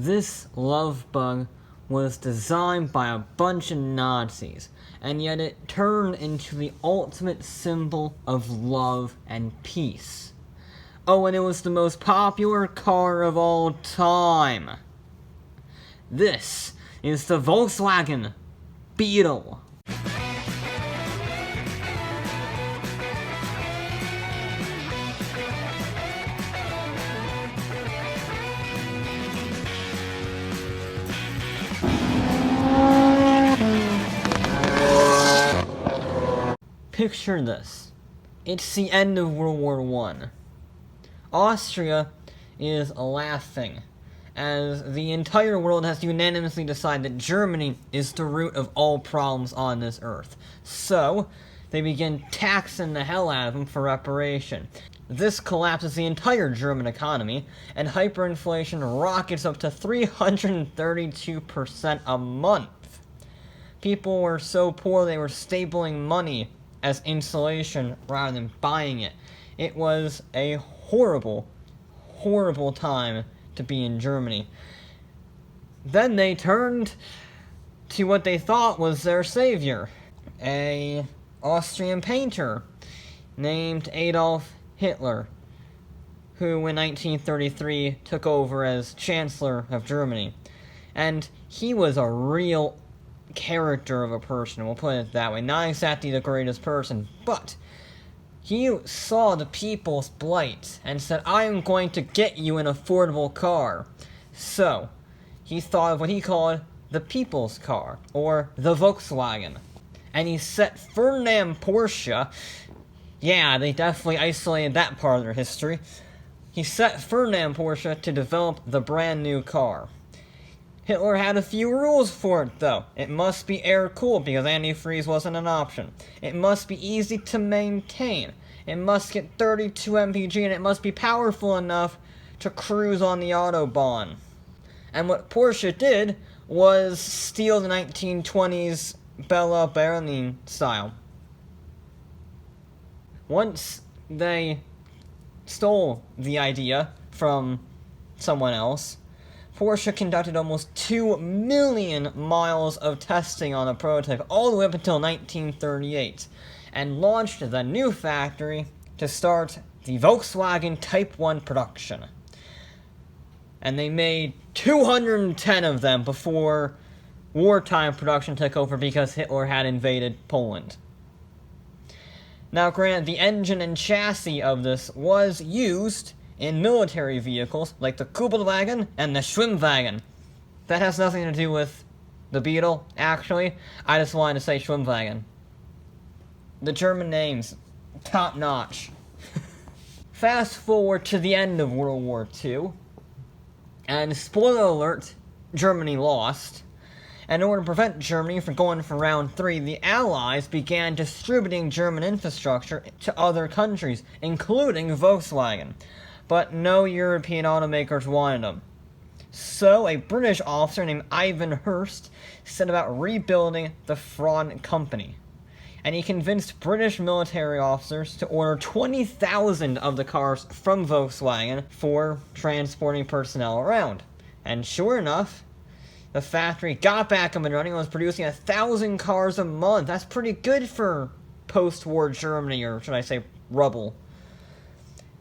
This love bug was designed by a bunch of Nazis, and yet it turned into the ultimate symbol of love and peace. Oh, and it was the most popular car of all time. This is the Volkswagen Beetle. Picture this. It's the end of World War I. Austria is laughing, as the entire world has unanimously decided that Germany is the root of all problems on this earth. So, they begin taxing the hell out of them for reparation. This collapses the entire German economy, and hyperinflation rockets up to 332% a month. People were so poor they were stapling money as insulation rather than buying it. It was a horrible, horrible time to be in Germany. Then they turned to what they thought was their savior, an Austrian painter named Adolf Hitler, who in 1933 took over as Chancellor of Germany. And he was a real character of a person, we'll put it that way. Not exactly the greatest person, but he saw the people's plight and said, I am going to get you an affordable car. So, he thought of what he called the people's car, or the Volkswagen. And he set Ferdinand Porsche, yeah, they definitely isolated that part of their history. He set Ferdinand Porsche to develop the brand new car. Hitler had a few rules for it, though. It must be air-cooled, because antifreeze wasn't an option. It must be easy to maintain. It must get 32 mpg, and it must be powerful enough to cruise on the Autobahn. And what Porsche did was steal the 1920s Bella Berlin style. Once they stole the idea from someone else, Porsche conducted almost 2 million miles of testing on the prototype, all the way up until 1938, and launched the new factory to start the Volkswagen Type 1 production. And they made 210 of them before wartime production took over because Hitler had invaded Poland. Now granted, the engine and chassis of this was used in military vehicles like the Kugelwagen and the Schwimmwagen. That has nothing to do with the Beetle, actually. I just wanted to say Schwimmwagen. The German names, top notch. Fast forward to the end of World War II, and spoiler alert, Germany lost. And in order to prevent Germany from going for round 3, the Allies began distributing German infrastructure to other countries, including Volkswagen. But no European automakers wanted them. So a British officer named Ivan Hurst set about rebuilding the fraud company. And he convinced British military officers to order 20,000 of the cars from Volkswagen for transporting personnel around. And sure enough, the factory got back up and running and was producing 1,000 cars a month. That's pretty good for post-war Germany, or should I say rubble.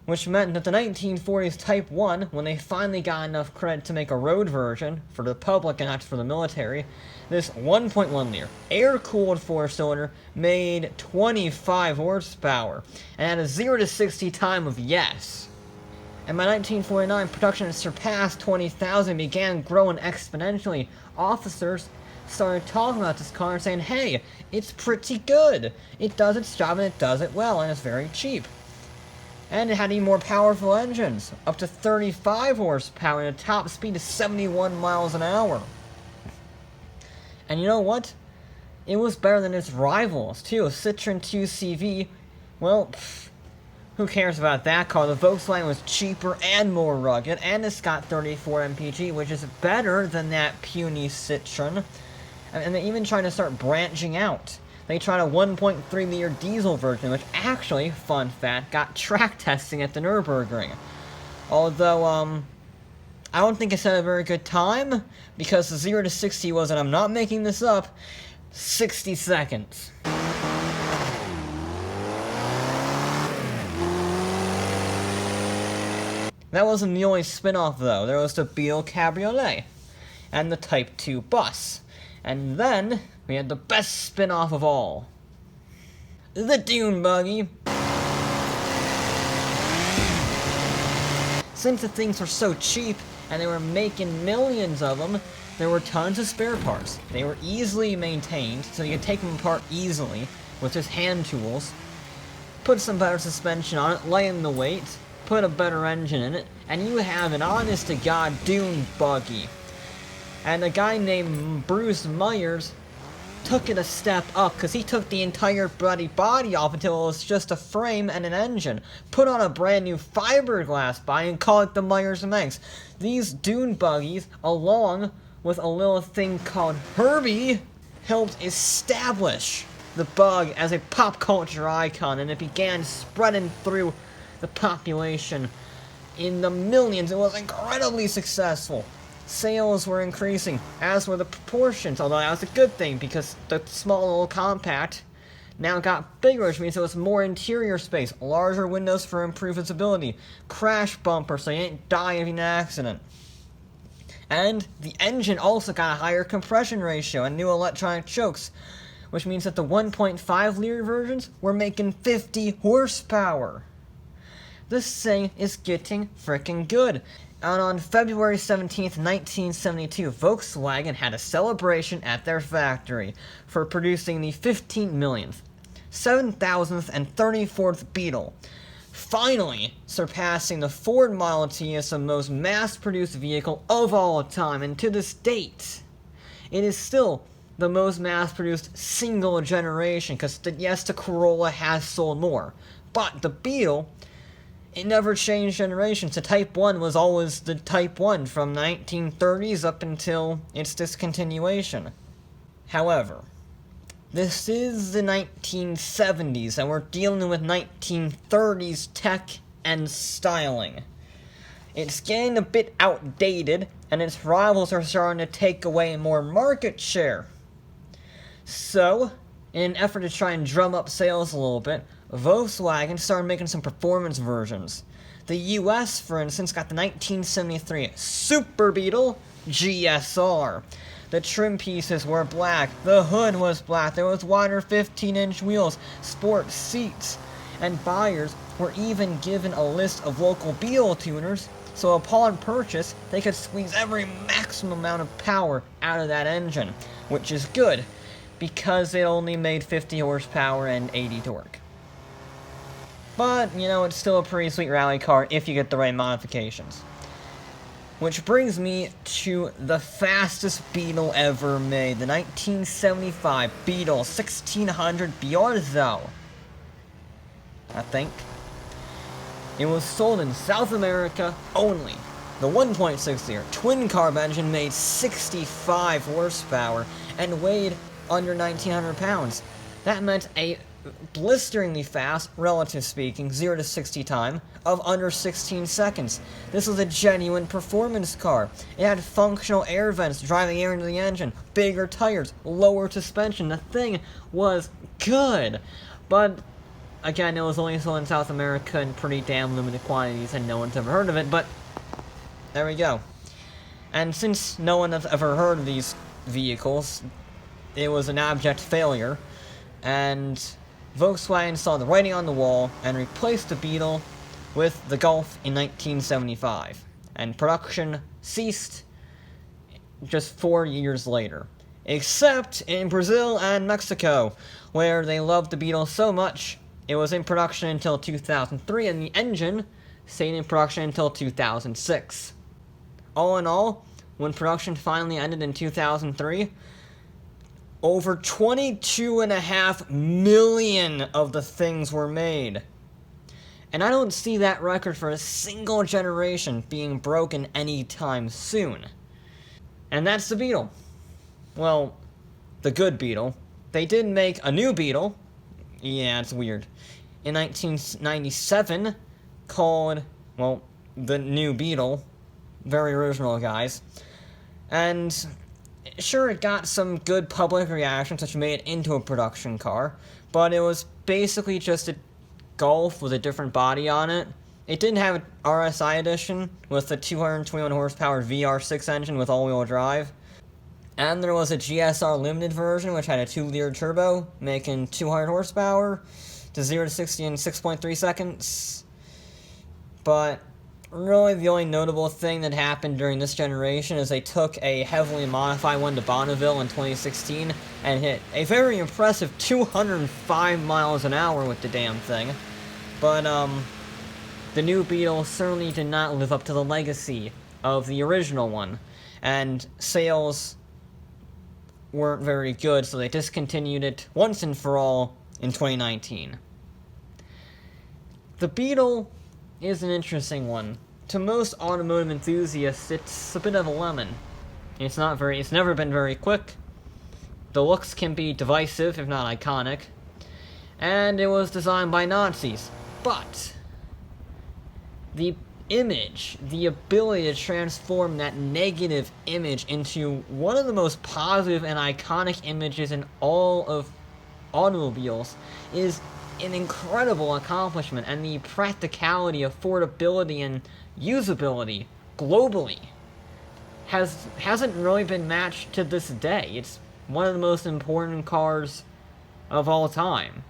Which meant that the 1940s Type 1, when they finally got enough credit to make a road version for the public and not for the military, this 1.1 liter air-cooled 4-cylinder made 25 horsepower and had a 0 to 60 time of yes. And by 1949, production had surpassed 20,000 and began growing exponentially. Officers started talking about this car and saying, hey, it's pretty good. It does its job and it does it well and it's very cheap. And it had even more powerful engines, up to 35 horsepower and a top speed of 71 miles an hour. And you know what? It was better than its rivals, too. A Citroen 2CV, well, who cares about that car? The Volkswagen was cheaper and more rugged, and it's got 34 mpg, which is better than that puny Citroen. And they even tried to start branching out. They tried a 1.3 liter diesel version, which actually, fun fact, got track testing at the Nürburgring. Although, I don't think it set a very good time, because the 0 to 60 was, and I'm not making this up, 60 seconds. That wasn't the only spin-off, though. There was the Beetle Cabriolet, and the Type 2 bus. And then, we had the best spin-off of all. The Dune Buggy. Since the things were so cheap, and they were making millions of them, there were tons of spare parts. They were easily maintained, so you could take them apart easily, with just hand tools. Put some better suspension on it, lighten the weight, put a better engine in it, and you have an honest-to-God Dune Buggy. And a guy named Bruce Myers took it a step up, because he took the entire bloody body off until it was just a frame and an engine, put on a brand new fiberglass body, and called it the Myers Mix. These Dune Buggies, along with a little thing called Herbie, helped establish the Bug as a pop culture icon, and it began spreading through the population in the millions. It was incredibly successful. Sales were increasing, as were the proportions, although that was a good thing, because the small little compact now got bigger, which means it was more interior space, larger windows for improved visibility, crash bumper so you didn't die in an accident. And the engine also got a higher compression ratio and new electronic chokes, which means that the 1.5 liter versions were making 50 horsepower. This thing is getting freaking good. And on February 17th, 1972, Volkswagen had a celebration at their factory for producing the 15 millionth, 7,000th, and 34th Beetle, finally surpassing the Ford Model T as the most mass-produced vehicle of all time. And to this date, it is still the most mass-produced single generation, because yes, the Corolla has sold more, but the Beetle, it never changed generations. The Type 1 was always the Type 1 from 1930s up until its discontinuation. However, this is the 1970s, and we're dealing with 1930s tech and styling. It's getting a bit outdated, and its rivals are starting to take away more market share. So, in an effort to try and drum up sales a little bit, Volkswagen started making some performance versions. The US, for instance, got the 1973 Super Beetle GSR. The trim pieces were black, the hood was black, there was wider 15-inch wheels, sport seats, and buyers were even given a list of local Beetle tuners, so upon purchase, they could squeeze every maximum amount of power out of that engine, which is good, because it only made 50 horsepower and 80 torque. But, you know, it's still a pretty sweet rally car if you get the right modifications. Which brings me to the fastest Beetle ever made, the 1975 Beetle 1600 Biorzo, I think. It was sold in South America only. The 1.6-liter twin-carb engine made 65 horsepower and weighed under 1,900 pounds. That meant a blisteringly fast, relative speaking, 0 to 60 time of under 16 seconds. This was a genuine performance car. It had functional air vents driving air into the engine, bigger tires, lower suspension. The thing was good. But, again, it was only sold in South America in pretty damn limited quantities and no one's ever heard of it, but there we go. And since no one has ever heard of these vehicles, it was an abject failure, and Volkswagen saw the writing on the wall and replaced the Beetle with the Golf in 1975, and production ceased just 4 years later. Except in Brazil and Mexico, where they loved the Beetle so much, it was in production until 2003, and the engine stayed in production until 2006. All in all, when production finally ended in 2003, over 22.5 million of the things were made. And I don't see that record for a single generation being broken anytime soon. And that's the Beetle. Well, the good Beetle. They did make a new Beetle. Yeah, it's weird. In 1997, called, well, the new Beetle. very original guys. And sure, it got some good public reactions, which made it into a production car, but it was basically just a Golf with a different body on it. It didn't have an RSI edition with the 221 horsepower VR6 engine with all-wheel drive. And there was a GSR limited version, which had a 2-liter turbo, making 200 horsepower to 0 to 60 in 6.3 seconds. But really, the only notable thing that happened during this generation is they took a heavily modified one to Bonneville in 2016 and hit a very impressive 205 miles an hour with the damn thing. But, the new Beetle certainly did not live up to the legacy of the original one, and sales weren't very good, so they discontinued it once and for all in 2019. The Beetle is an interesting one. To most automotive enthusiasts, it's a bit of a lemon. It's never been very quick. The looks can be divisive, if not iconic. And it was designed by Nazis. But the image, the ability to transform that negative image into one of the most positive and iconic images in all of automobiles is an incredible accomplishment, and the practicality, affordability, and usability globally hasn't really been matched to this day. It's one of the most important cars of all time.